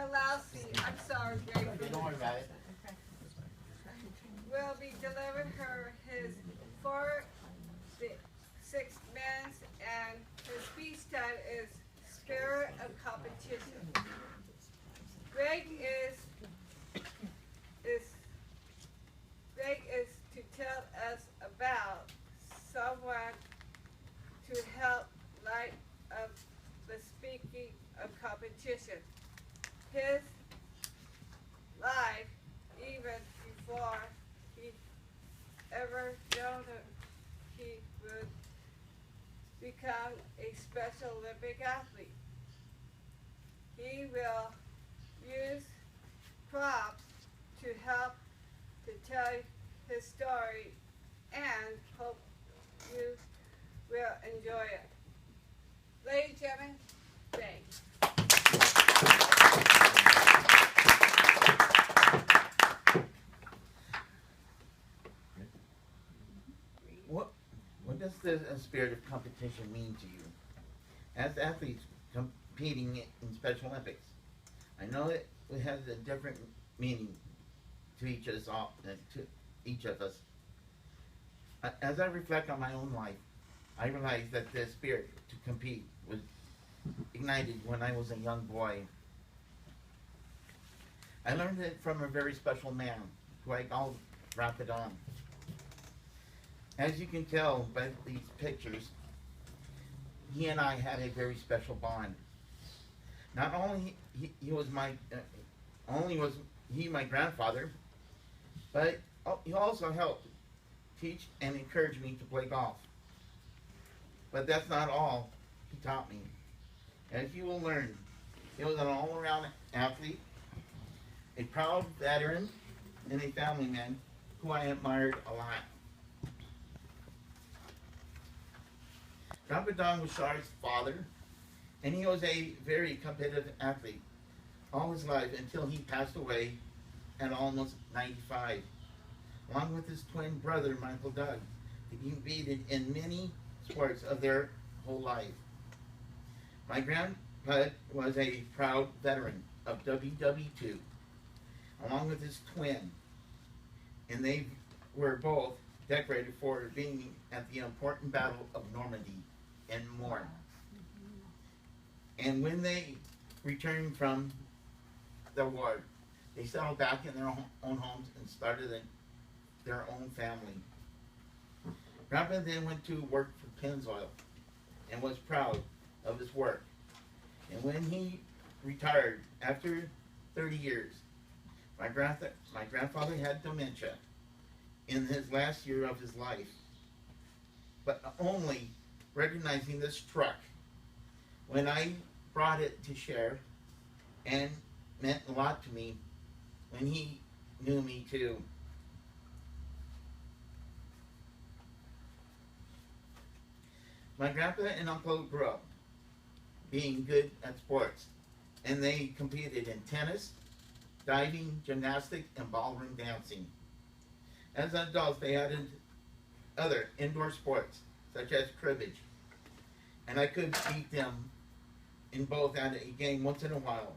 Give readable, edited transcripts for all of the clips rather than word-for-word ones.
Kalowski, I'm sorry, Greg, Don't worry about it. will be delivering his 4th, 6th men's, and his speech title is Spirit of Competition. Greg is to tell us about someone to help light up the speaking of competition. His life, even before he ever known he would become a Special Olympic athlete. He will use props to help to tell his story and hope you will enjoy it. Ladies and gentlemen, thanks. What does the spirit of competition mean to you? As athletes competing in Special Olympics, I know it has a different meaning to each of us all. To each of us. As I reflect on my own life, I realize that the spirit to compete was ignited when I was a young boy. I learned it from a very special man who I called Rapidon. As you can tell by these pictures, he and I had a very special bond. Not only was he my grandfather, but he also helped teach and encourage me to play golf. But that's not all he taught me. As you will learn, he was an all-around athlete, a proud veteran, and a family man who I admired a lot. Grandpa Don was Char's father, and he was a very competitive athlete all his life until he passed away at almost 95. Along with his twin brother, Michael Doug, he competed in many sports of their whole life. My grandpa was a proud veteran of WW2, along with his twin, and they were both decorated for being at the important Battle of Normandy and more. And when they returned from the war, they settled back in their own homes and started their own family. Grandpa then went to work for Pennzoil and was proud of his work. And when he retired after 30 years, my grandfather had dementia in his last year of his life. But only recognizing this truck when I brought it to share, and meant a lot to me when he knew me too. My grandpa and uncle grew up being good at sports, and they competed in tennis, diving, gymnastics, and ballroom dancing. As adults, they added other indoor sports, such as cribbage, and I could beat them in both at a game once in a while.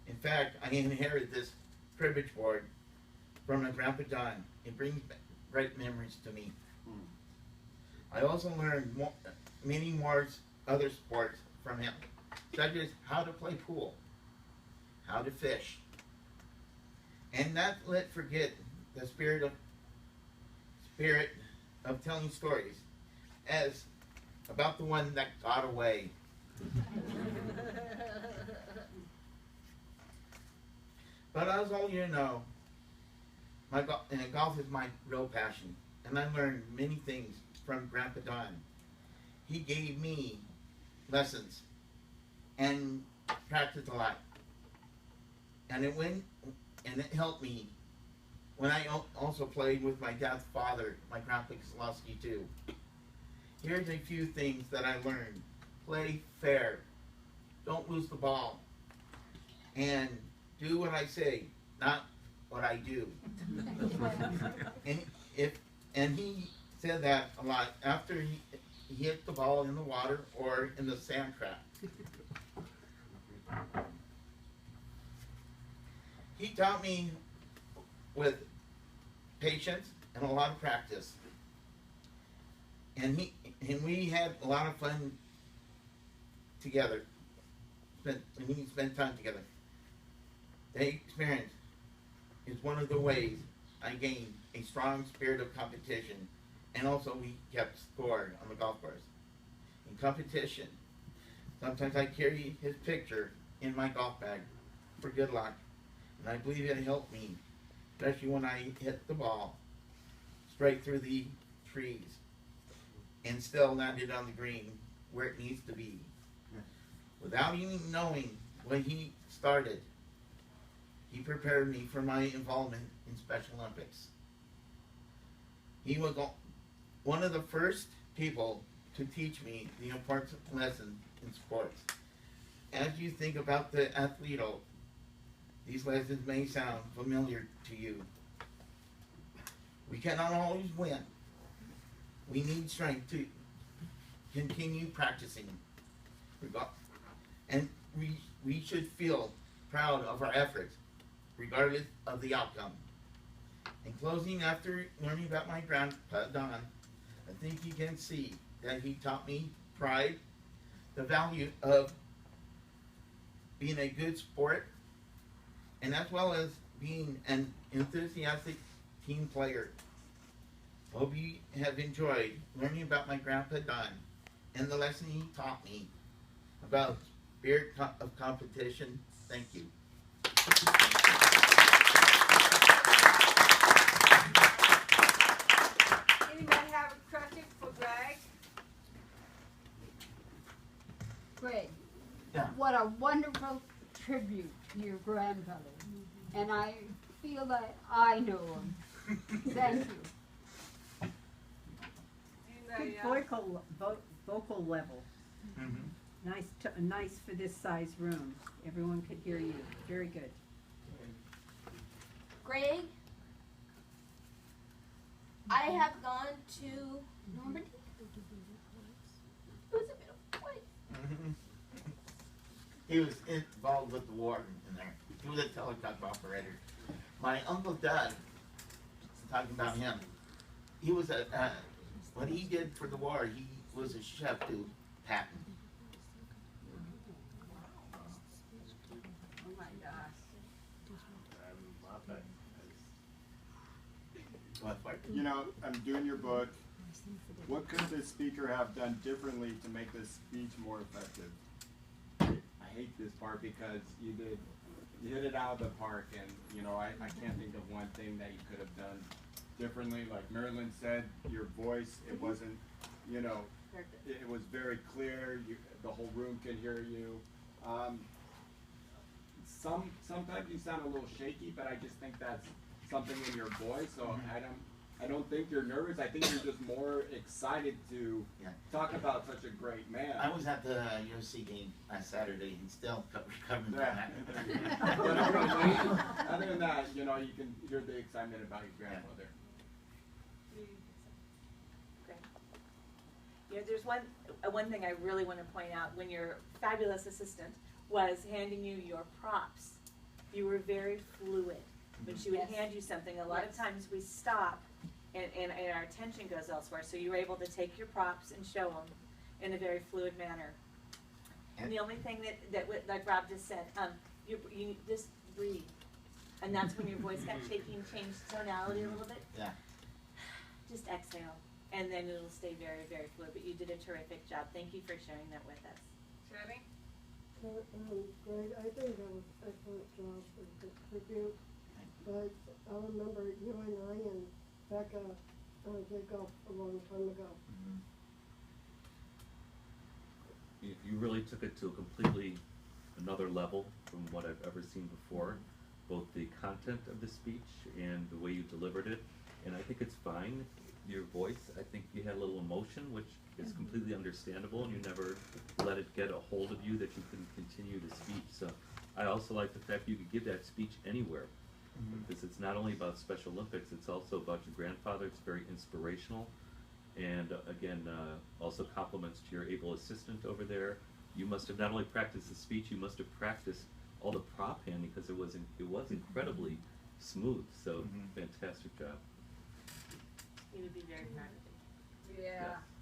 In fact, I inherited this cribbage board from my Grandpa Don. It brings back great memories to me. I also learned many more other sports from him, such as how to play pool, how to fish, and not let forget the spirit of telling stories, as about the one that got away. But as all you know, golf is my real passion, and I learned many things from Grandpa Don. He gave me lessons and practiced a lot, and it helped me when I also played with my dad's father, my Grandpa Kozlowski too. Here's a few things that I learned. Play fair. Don't lose the ball. And do what I say, not what I do. and he said that a lot after he hit the ball in the water or in the sand trap. He taught me with patience and a lot of practice. And we had a lot of fun together. We spent time together. The experience is one of the ways I gained a strong spirit of competition, and also we kept score on the golf course. In competition, sometimes I carry his picture in my golf bag for good luck, and I believe it helped me, especially when I hit the ball straight through the trees and still landed on the green where it needs to be. Without even knowing when he started, he prepared me for my involvement in Special Olympics. He was one of the first people to teach me the important lesson in sports. As you think about the athleto, these lessons may sound familiar to you. We cannot always win. We need strength to continue practicing. And we should feel proud of our efforts, regardless of the outcome. In closing, after learning about my grandpa, Don, I think you can see that he taught me pride, the value of being a good sport, and as well as being an enthusiastic team player. Hope you have enjoyed learning about my grandpa Don and the lesson he taught me about spirit of competition. Thank you. Anybody have a question for Greg? Greg, Yeah. what a wonderful tribute to your grandfather. And I feel that I know him. Thank you. Anybody Good else? vocal level. Mm-hmm. Nice for this size room. Everyone could hear you. Very good. Greg, I have gone to Normandy. It was a beautiful place. Mm-hmm. He was involved with the war in there. He was a teletype operator. My uncle Doug, talking about him, he was what he did for the war, he was a chef to Patton. Oh my gosh. You know, I'm doing your book. What could the speaker have done differently to make this speech more effective? I hate this part because you hit it out of the park, and you know I can't think of one thing that you could have done differently. Like Marilyn said, your voice, it wasn't, you know, it was very clear. The whole room could hear you. Sometimes you sound a little shaky, but I just think that's something in your voice. So I don't think you're nervous. I think you're just more excited to talk about such a great man. I was at the UFC game last Saturday and still recovering from that. But other than that, you know, you can hear the excitement about your grandmother. You know, there's one thing I really want to point out. When your fabulous assistant was handing you your props, you were very fluid. When she would hand you something, a lot of times we stop and our attention goes elsewhere. So you were able to take your props and show them in a very fluid manner. And the only thing that like Rob just said, you just breathe. And that's when your voice got shaky and changed tonality a little bit. Yeah. Just exhale. And then it'll stay very, very fluid. But you did a terrific job. Thank you for sharing that with us. Jenny? Greg, I think that was an excellent job for the tribute. But I remember you and I and Becca did golf a long time ago. You really took it to a completely another level from what I've ever seen before, both the content of the speech and the way you delivered it. And I think it's fine. Your voice, I think you had a little emotion, which is completely understandable, and you never let it get a hold of you that you couldn't continue to speak. So I also like the fact you could give that speech anywhere, because it's not only about Special Olympics, it's also about your grandfather. It's very inspirational, and again, also compliments to your able assistant over there. You must have not only practiced the speech, you must have practiced all the prop handling, because it was incredibly smooth, so Mhm. fantastic job. He would be very proud of you. Yeah. Yes.